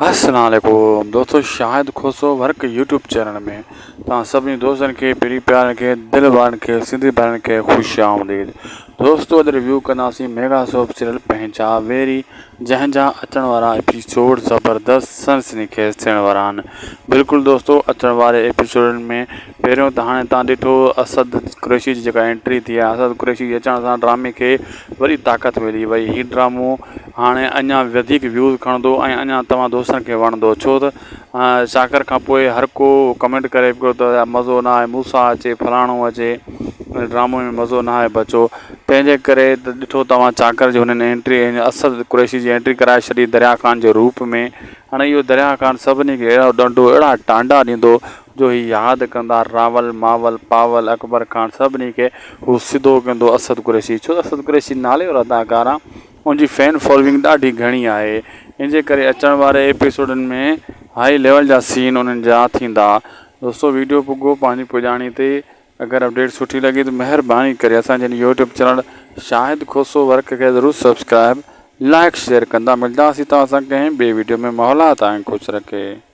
अस्सलाम वालेकुम दोस्तों, शाहिद खोसो वर्क यूट्यूब चैनल में तव्हां सभिनी दोस्तनि खे पहिरीं प्यार खे दिल वारनि खे सिंधी भाउरनि खे ख़ुशि आमदीद। दोस्तों अॼु रिव्यू कंदासीं मेगा सोप सीरियल पंहिंजा वेरी, जंहिंजा अचण वारा एपिसोड ज़बरदस्त सनसनीखेज़ थियण वारा आहिनि। बिल्कुलु दोस्तों, अचण वारे एपिसोडनि में पहिरियों त हाणे तव्हां ॾिठो असद कुरैशी जी जेका एंट्री थी आहे, असद कुरैशी जे अचण सां ड्रामे खे वरी ताक़त मिली वई। हीउ ड्रामो हाणे अञा वधीक व्यूज़ खणंदो ऐं अञा तव्हां दोस्तनि खे वणंदो, छो त चाकर खां पोइ हर को कमेंट करे पियो त मज़ो न आहे, मूसा अचे, फलाणो अचे, ड्रामो में मज़ो न आहे बचो। तंहिंजे करे त ॾिठो तव्हां चाकर जी हुननि एंट्री असद कुरैशी जी एंट्री कराए छॾी दरिया ख़ान जे रूप में। हाणे इहो दरिया ख़ान सभिनी खे अहिड़ो ॾंडो, अहिड़ा टांडा ॾींदो जो हीउ यादि कंदा रावल, मावल, पावल, अकबर ख़ान, सभिनी खे हू सिधो कंदो असद कुरैशी। छो त असद कुरैशी नाले वारो अदाकार आहे, उनजी फैन फॉलोइंग ॾाढी घणी आहे। इन करे अचण वारे एपिसोडनि में हाई लेवल जा सीन उन्हनि जा थींदा। दोस्तों वीडियो पुगो पंहिंजी पुॼाणी ते। अगरि अपडेट सुठी लॻी त महिरबानी करे असांजे यूट्यूब चैनल शाहिद खोसो वर्क खे ज़रूरु सब्सक्राइब, लाइक, शेयर कंदा। मिलंदासीं तव्हां सां कंहिं ॿिए वीडियो में। मौला तव्हां ख़ुशि रखे।